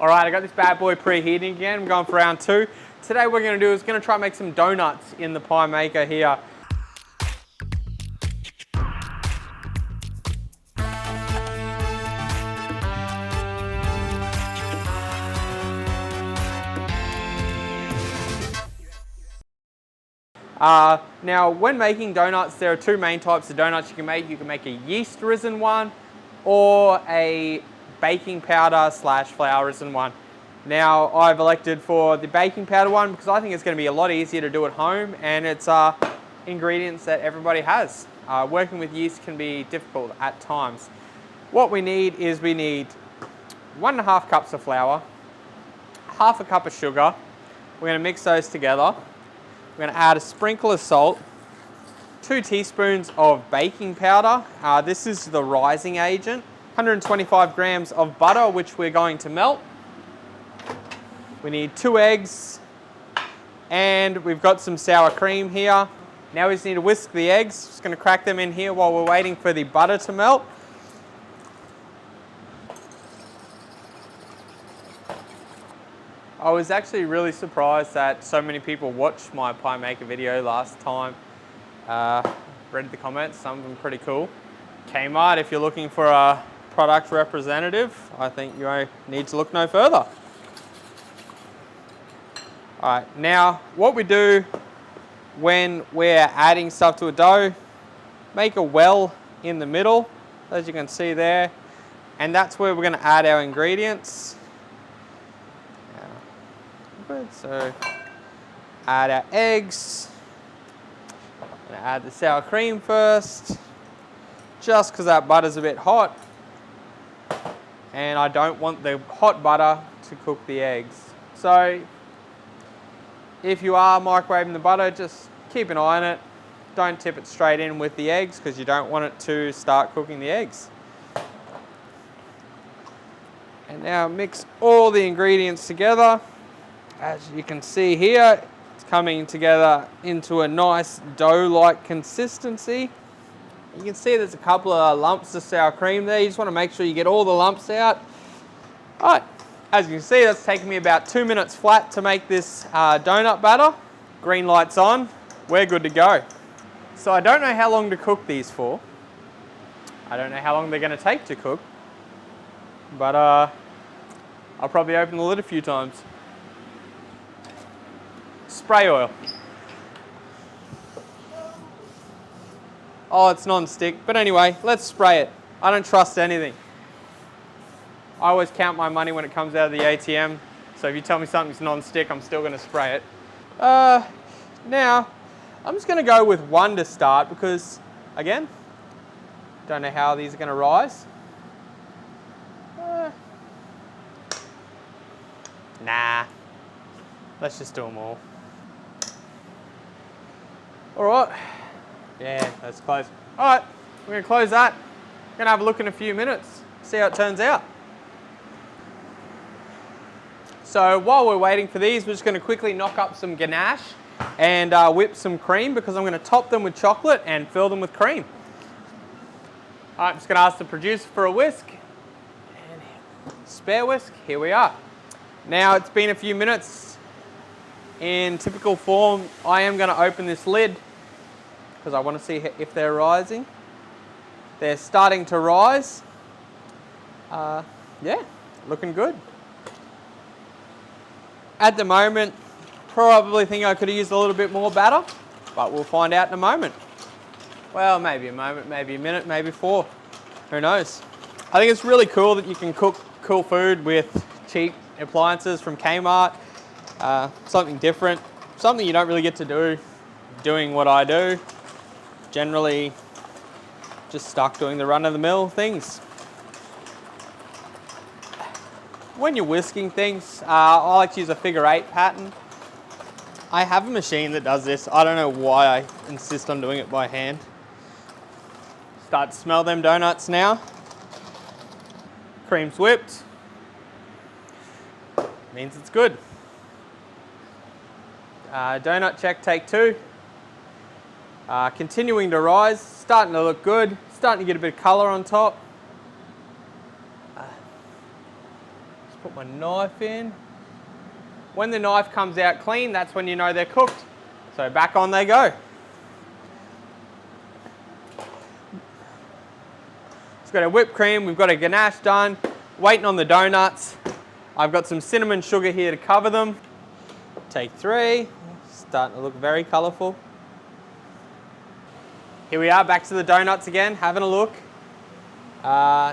All right, I got this bad boy preheating again. I'm going for round 2. Today what we're going to do is going to try and make some donuts in the pie maker here. Now, when making donuts, there are 2 main types of donuts you can make. You can make a yeast risen one or a baking powder / flour risen one. Now, I've elected for the baking powder one because I think it's going to be a lot easier to do at home, and it's ingredients that everybody has. Working with yeast can be difficult at times. What we need is 1.5 cups of flour, half a cup of sugar. We're going to mix those together. We're going to add a sprinkle of salt, 2 teaspoons of baking powder. This is the rising agent. 125 grams of butter, which we're going to melt. We need 2 eggs, and we've got some sour cream here. Now we just need to whisk the eggs. Just going to crack them in here while we're waiting for the butter to melt. I was actually really surprised that so many people watched my pie maker video last time. Read the comments, some of them pretty cool. Kmart, if you're looking for a product representative, I think you need to look no further. Alright, now what we do when we're adding stuff to a dough, make a well in the middle, as you can see there, and that's where we're going to add our ingredients. So add our eggs. I'm going to add the sour cream first, just because that butter's a bit hot, and I don't want the hot butter to cook the eggs. So if you are microwaving the butter, just keep an eye on it. Don't tip it straight in with the eggs because you don't want it to start cooking the eggs. And now mix all the ingredients together. As you can see here, it's coming together into a nice dough-like consistency. You can see there's a couple of lumps of sour cream there. You just want to make sure you get all the lumps out. All right, as you can see, that's taken me about 2 minutes flat to make this donut batter. Green light's on, we're good to go. So I don't know how long to cook these for. I don't know how long they're going to take to cook, but I'll probably open the lid a few times. Spray oil. Oh, it's non-stick, but anyway, let's spray it. I don't trust anything. I always count my money when it comes out of the ATM, so if you tell me something's non-stick, I'm still going to spray it. Now, I'm just going to go with 1 to start because, again, don't know how these are going to rise. Nah, let's just do them all. All right, yeah, that's close. All right, we're going to close that. Going to have a look in a few minutes, see how it turns out. So while we're waiting for these, we're just going to quickly knock up some ganache and whip some cream because I'm going to top them with chocolate and fill them with cream. All right, I'm just going to ask the producer for a whisk. And spare whisk, here we are. Now it's been a few minutes. In typical form, I am going to open this lid because I want to see if they're rising. They're starting to rise. Yeah, looking good. At the moment, probably think I could have used a little bit more batter, but we'll find out in a moment. Well, maybe a moment, maybe a minute, maybe 4. Who knows? I think it's really cool that you can cook cool food with cheap appliances from Kmart. Something different, something you don't really get to do doing what I do. Generally, just stuck doing the run-of-the-mill things. When you're whisking things, I like to use a figure-8 pattern. I have a machine that does this. I don't know why I insist on doing it by hand. Start to smell them donuts now. Cream's whipped. Means it's good. Donut check, take 2. Continuing to rise, starting to look good, starting to get a bit of colour on top. Just put my knife in. When the knife comes out clean, that's when you know they're cooked. So back on they go. We've got our whipped cream, we've got a ganache done, waiting on the donuts. I've got some cinnamon sugar here to cover them. Take 3, starting to look very colourful. Here we are, back to the donuts again, having a look.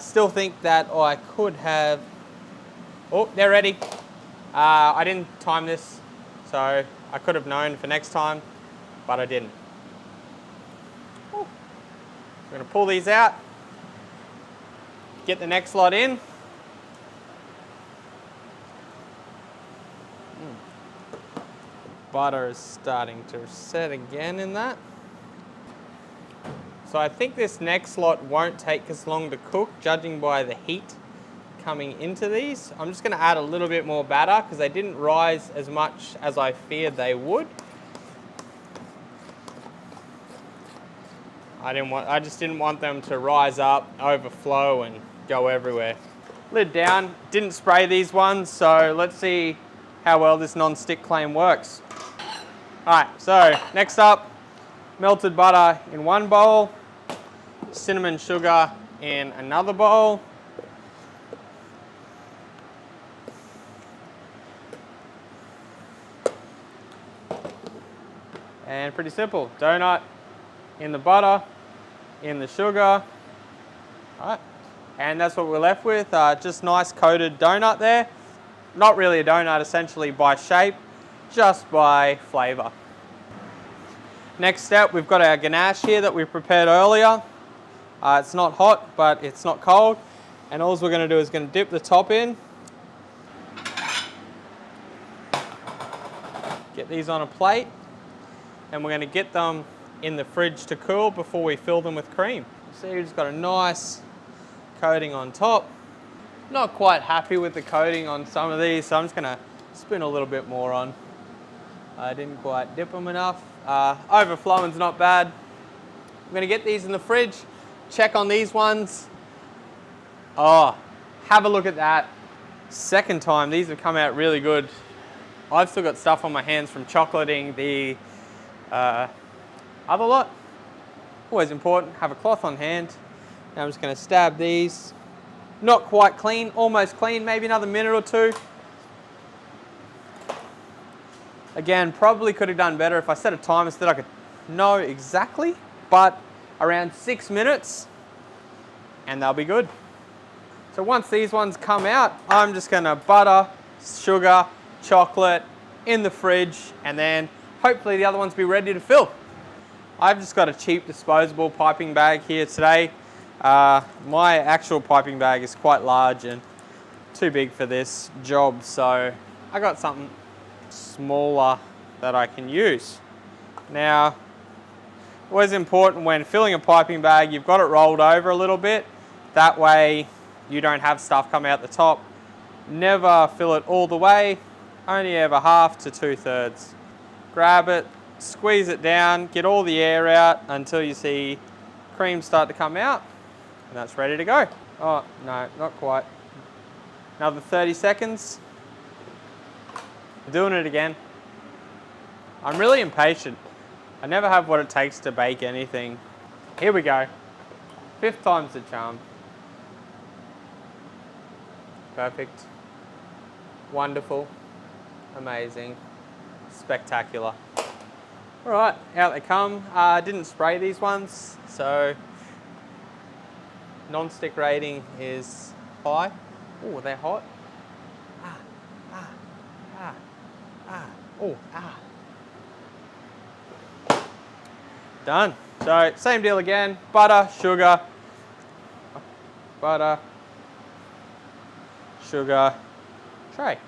Still think that I could have, oh, they're ready. I didn't time this, so I could have known for next time, but I didn't. Ooh. I'm gonna pull these out, get the next lot in. Butter is starting to set again in that. So I think this next lot won't take as long to cook, judging by the heat coming into these. I'm just going to add a little bit more batter because they didn't rise as much as I feared they would. I just didn't want them to rise up, overflow and go everywhere. Lid down, didn't spray these ones, so let's see how well this non-stick claim works. Alright, so next up, melted butter in one bowl, cinnamon sugar in another bowl. And pretty simple, donut in the butter, in the sugar. Alright, and that's what we're left with, just nice coated donut there. Not really a donut essentially by shape, just by flavour. Next step, we've got our ganache here that we prepared earlier. It's not hot, but it's not cold. And all we're going to do is going to dip the top in. Get these on a plate. And we're going to get them in the fridge to cool before we fill them with cream. See, we've just got a nice coating on top. Not quite happy with the coating on some of these, so I'm just going to spoon a little bit more on. I didn't quite dip them enough. Overflowing's not bad. I'm going to get these in the fridge, check on these ones. Oh, have a look at that. Second time, these have come out really good. I've still got stuff on my hands from chocolating the other lot. Always important, have a cloth on hand. Now I'm just going to stab these. Not quite clean, almost clean, maybe another minute or 2. Again, probably could have done better if I set a timer so that I could know exactly, but around 6 minutes and they'll be good. So once these ones come out, I'm just gonna butter, sugar, chocolate in the fridge, and then hopefully the other ones be ready to fill. I've just got a cheap disposable piping bag here today. My actual piping bag is quite large and too big for this job, so I got something smaller that I can use. Now, always important when filling a piping bag, you've got it rolled over a little bit. That way you don't have stuff come out the top. Never fill it all the way, only ever half to 2/3. Grab it, squeeze it down, get all the air out until you see cream start to come out, and that's ready to go. Oh, no, not quite. Another 30 seconds. Doing it again. I'm really impatient. I never have what it takes to bake anything. Here we go. 5th time's the charm. Perfect. Wonderful. Amazing. Spectacular. All right, out they come. Didn't spray these ones, so non-stick rating is high. Oh, they're hot. Done. So same deal again, butter, sugar, tray.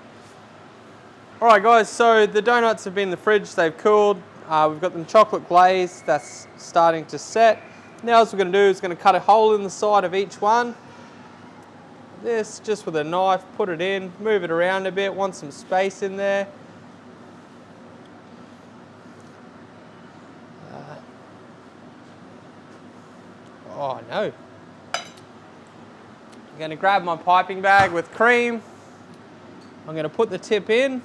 All right guys, so the donuts have been in the fridge, they've cooled. We've got them chocolate glazed, that's starting to set. Now what we're gonna do is gonna cut a hole in the side of each one. This, just with a knife, put it in, move it around a bit, want some space in there. Oh no. I'm going to grab my piping bag with cream, I'm going to put the tip in,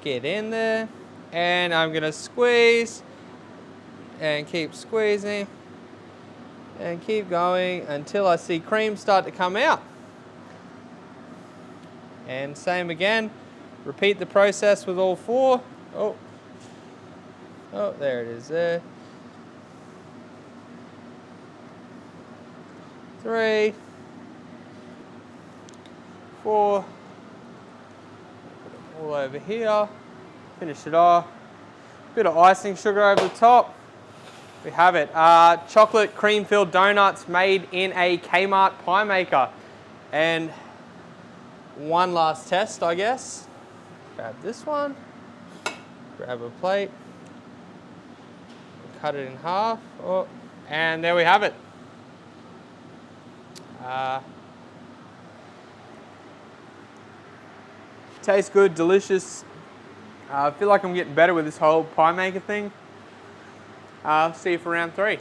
get in there, and I'm going to squeeze and keep squeezing and keep going until I see cream start to come out. And same again, repeat the process with all 4. Oh, there it is there. 3, 4, all over here, finish it off. Bit of icing sugar over the top. We have it. Chocolate cream filled donuts made in a Kmart Pie Maker. And one last test, I guess. Grab this one, grab a plate, cut it in half, and there we have it. Tastes good, delicious. I feel like I'm getting better with this whole pie maker thing. See you for round 3.